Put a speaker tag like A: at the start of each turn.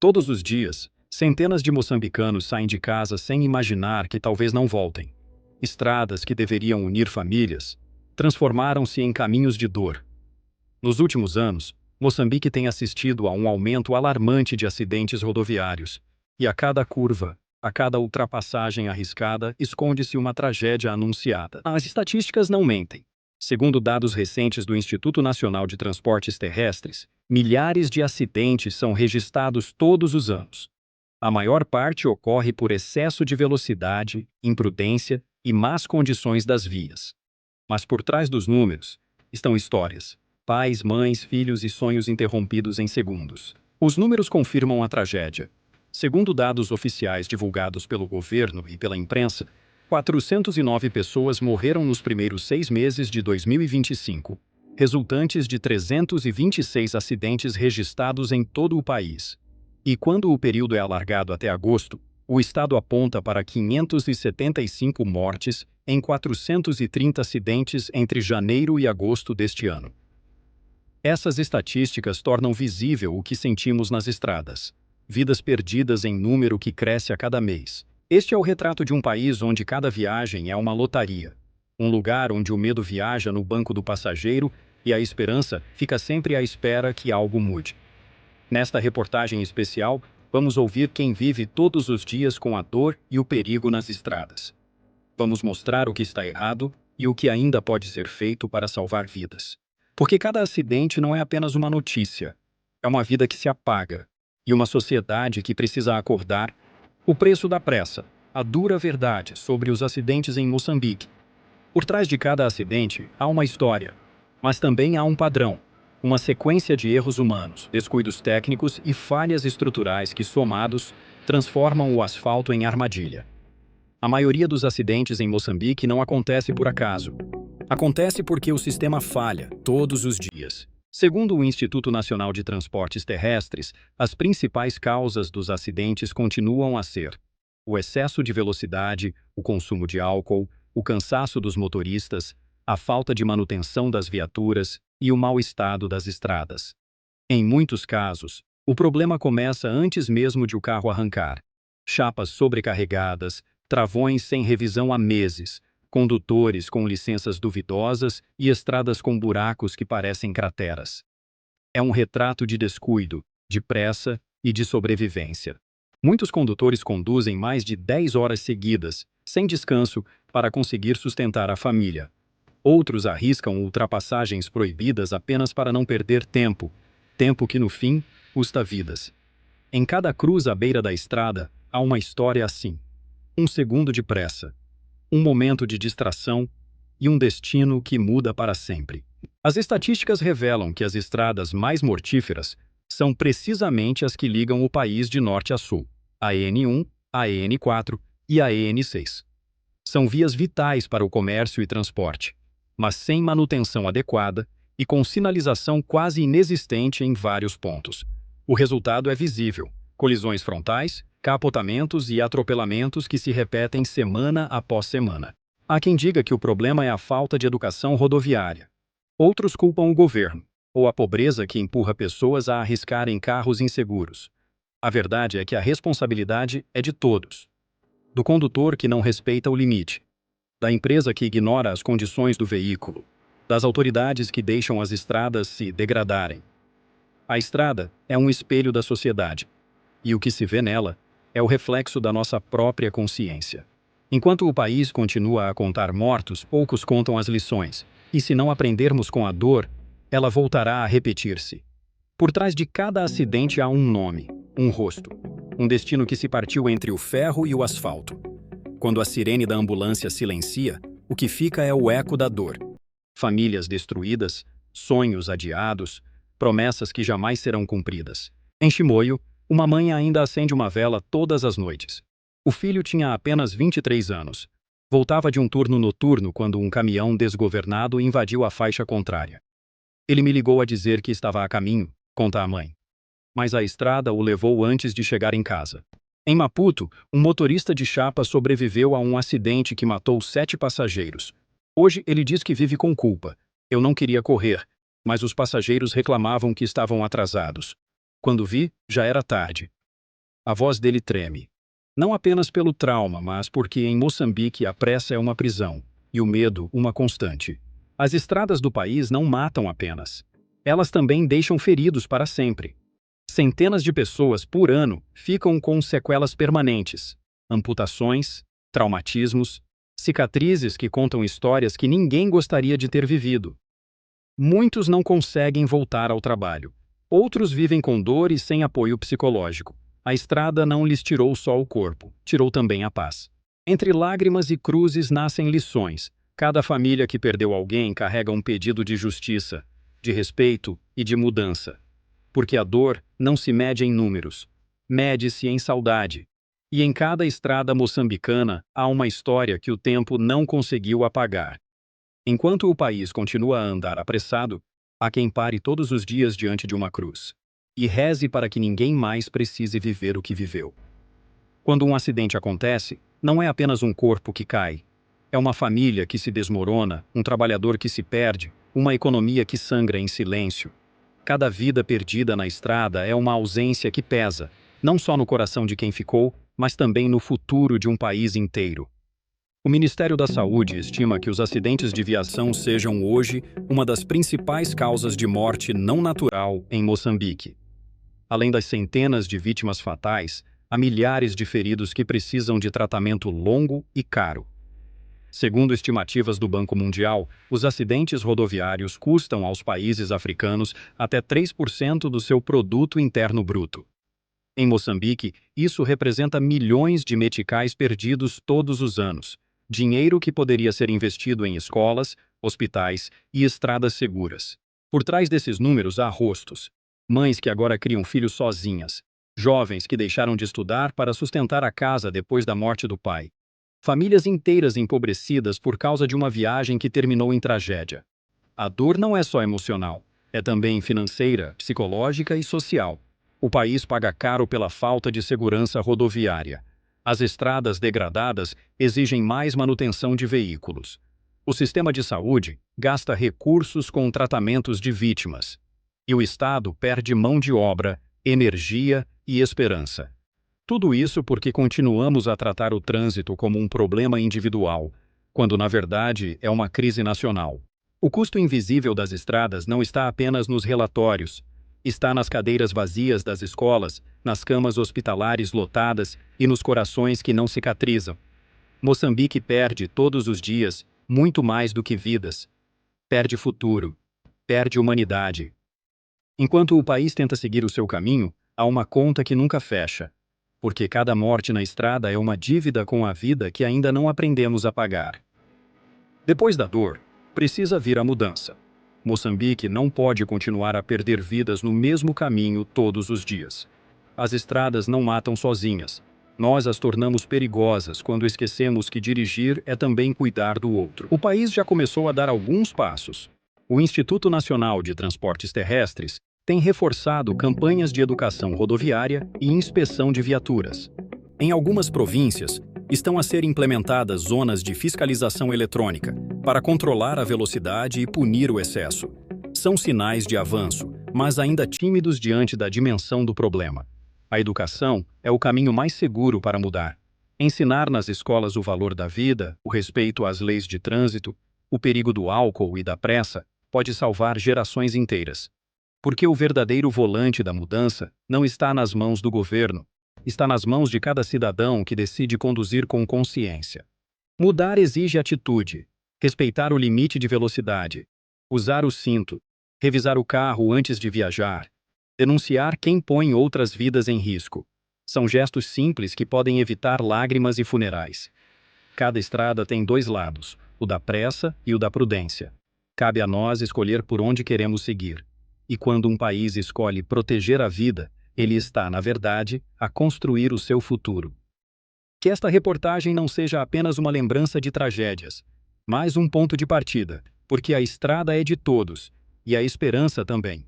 A: Todos os dias, centenas de moçambicanos saem de casa sem imaginar que talvez não voltem. Estradas que deveriam unir famílias transformaram-se em caminhos de dor. Nos últimos anos, Moçambique tem assistido a um aumento alarmante de acidentes rodoviários. E a cada curva, a cada ultrapassagem arriscada, esconde-se uma tragédia anunciada. As estatísticas não mentem. Segundo dados recentes do Instituto Nacional de Transportes Terrestres, milhares de acidentes são registrados todos os anos. A maior parte ocorre por excesso de velocidade, imprudência e más condições das vias. Mas por trás dos números estão histórias. Pais, mães, filhos e sonhos interrompidos em segundos. Os números confirmam a tragédia. Segundo dados oficiais divulgados pelo governo e pela imprensa, 409 pessoas morreram nos primeiros 6 meses de 2025, resultantes de 326 acidentes registrados em todo o país. E quando o período é alargado até agosto, o estado aponta para 575 mortes em 430 acidentes entre janeiro e agosto deste ano. Essas estatísticas tornam visível o que sentimos nas estradas. Vidas perdidas em número que cresce a cada mês. Este é o retrato de um país onde cada viagem é uma lotaria. Um lugar onde o medo viaja no banco do passageiro e a esperança fica sempre à espera que algo mude. Nesta reportagem especial, vamos ouvir quem vive todos os dias com a dor e o perigo nas estradas. Vamos mostrar o que está errado e o que ainda pode ser feito para salvar vidas. Porque cada acidente não é apenas uma notícia, é uma vida que se apaga, e uma sociedade que precisa acordar. O preço da pressa, a dura verdade sobre os acidentes em Moçambique. Por trás de cada acidente há uma história, mas também há um padrão, uma sequência de erros humanos, descuidos técnicos e falhas estruturais que, somados, transformam o asfalto em armadilha. A maioria dos acidentes em Moçambique não acontece por acaso. Acontece porque o sistema falha todos os dias. Segundo o Instituto Nacional de Transportes Terrestres, as principais causas dos acidentes continuam a ser o excesso de velocidade, o consumo de álcool, o cansaço dos motoristas, a falta de manutenção das viaturas e o mau estado das estradas. Em muitos casos, o problema começa antes mesmo de o carro arrancar. Chapas sobrecarregadas, travões sem revisão há meses, condutores com licenças duvidosas e estradas com buracos que parecem crateras. É um retrato de descuido, de pressa e de sobrevivência. Muitos condutores conduzem mais de 10 horas seguidas, sem descanso, para conseguir sustentar a família. Outros arriscam ultrapassagens proibidas apenas para não perder tempo, tempo que no fim custa vidas. Em cada cruz à beira da estrada há uma história assim. Um segundo de pressa, um momento de distração e um destino que muda para sempre. As estatísticas revelam que as estradas mais mortíferas são precisamente as que ligam o país de norte a sul, a EN1, a EN4 e a EN6. São vias vitais para o comércio e transporte, mas sem manutenção adequada e com sinalização quase inexistente em vários pontos. O resultado é visível: colisões frontais, capotamentos e atropelamentos que se repetem semana após semana. Há quem diga que o problema é a falta de educação rodoviária. Outros culpam o governo, ou a pobreza que empurra pessoas a arriscarem carros inseguros. A verdade é que a responsabilidade é de todos. Do condutor que não respeita o limite, da empresa que ignora as condições do veículo, das autoridades que deixam as estradas se degradarem. A estrada é um espelho da sociedade, e o que se vê nela é o reflexo da nossa própria consciência. Enquanto o país continua a contar mortos, poucos contam as lições, e se não aprendermos com a dor, ela voltará a repetir-se. Por trás de cada acidente há um nome, um rosto, um destino que se partiu entre o ferro e o asfalto. Quando a sirene da ambulância silencia, o que fica é o eco da dor. Famílias destruídas, sonhos adiados, promessas que jamais serão cumpridas. Em Chimoio, uma mãe ainda acende uma vela todas as noites. O filho tinha apenas 23 anos. Voltava de um turno noturno quando um caminhão desgovernado invadiu a faixa contrária. Ele me ligou a dizer que estava a caminho, conta a mãe. Mas a estrada o levou antes de chegar em casa. Em Maputo, um motorista de chapa sobreviveu a um acidente que matou 7 passageiros. Hoje ele diz que vive com culpa. Eu não queria correr, mas os passageiros reclamavam que estavam atrasados. Quando vi, já era tarde. A voz dele treme. Não apenas pelo trauma, mas porque em Moçambique a pressa é uma prisão e o medo uma constante. As estradas do país não matam apenas. Elas também deixam feridos para sempre. Centenas de pessoas por ano ficam com sequelas permanentes, amputações, traumatismos, cicatrizes que contam histórias que ninguém gostaria de ter vivido. Muitos não conseguem voltar ao trabalho. Outros vivem com dor e sem apoio psicológico. A estrada não lhes tirou só o corpo, tirou também a paz. Entre lágrimas e cruzes nascem lições. Cada família que perdeu alguém carrega um pedido de justiça, de respeito e de mudança. Porque a dor não se mede em números, mede-se em saudade. E em cada estrada moçambicana há uma história que o tempo não conseguiu apagar. Enquanto o país continua a andar apressado, há quem pare todos os dias diante de uma cruz e reze para que ninguém mais precise viver o que viveu. Quando um acidente acontece, não é apenas um corpo que cai. É uma família que se desmorona, um trabalhador que se perde, uma economia que sangra em silêncio. Cada vida perdida na estrada é uma ausência que pesa, não só no coração de quem ficou, mas também no futuro de um país inteiro. O Ministério da Saúde estima que os acidentes de viação sejam hoje uma das principais causas de morte não natural em Moçambique. Além das centenas de vítimas fatais, há milhares de feridos que precisam de tratamento longo e caro. Segundo estimativas do Banco Mundial, os acidentes rodoviários custam aos países africanos até 3% do seu produto interno bruto. Em Moçambique, isso representa milhões de meticais perdidos todos os anos, dinheiro que poderia ser investido em escolas, hospitais e estradas seguras. Por trás desses números há rostos. Mães que agora criam filhos sozinhas. Jovens que deixaram de estudar para sustentar a casa depois da morte do pai. Famílias inteiras empobrecidas por causa de uma viagem que terminou em tragédia. A dor não é só emocional, é também financeira, psicológica e social. O país paga caro pela falta de segurança rodoviária. As estradas degradadas exigem mais manutenção de veículos. O sistema de saúde gasta recursos com tratamentos de vítimas. E o Estado perde mão de obra, energia e esperança. Tudo isso porque continuamos a tratar o trânsito como um problema individual, quando na verdade é uma crise nacional. O custo invisível das estradas não está apenas nos relatórios. Está nas cadeiras vazias das escolas, nas camas hospitalares lotadas e nos corações que não cicatrizam. Moçambique perde todos os dias muito mais do que vidas. Perde futuro. Perde humanidade. Enquanto o país tenta seguir o seu caminho, há uma conta que nunca fecha. Porque cada morte na estrada é uma dívida com a vida que ainda não aprendemos a pagar. Depois da dor, precisa vir a mudança. Moçambique não pode continuar a perder vidas no mesmo caminho todos os dias. As estradas não matam sozinhas. Nós as tornamos perigosas quando esquecemos que dirigir é também cuidar do outro. O país já começou a dar alguns passos. O Instituto Nacional de Transportes Terrestres tem reforçado campanhas de educação rodoviária e inspeção de viaturas. Em algumas províncias, estão a ser implementadas zonas de fiscalização eletrônica para controlar a velocidade e punir o excesso. São sinais de avanço, mas ainda tímidos diante da dimensão do problema. A educação é o caminho mais seguro para mudar. Ensinar nas escolas o valor da vida, o respeito às leis de trânsito, o perigo do álcool e da pressa pode salvar gerações inteiras. Porque o verdadeiro volante da mudança não está nas mãos do governo, está nas mãos de cada cidadão que decide conduzir com consciência. Mudar exige atitude, respeitar o limite de velocidade, usar o cinto, revisar o carro antes de viajar, denunciar quem põe outras vidas em risco. São gestos simples que podem evitar lágrimas e funerais. Cada estrada tem dois lados, o da pressa e o da prudência. Cabe a nós escolher por onde queremos seguir. E quando um país escolhe proteger a vida, ele está, na verdade, a construir o seu futuro. Que esta reportagem não seja apenas uma lembrança de tragédias, mas um ponto de partida, porque a estrada é de todos, e a esperança também.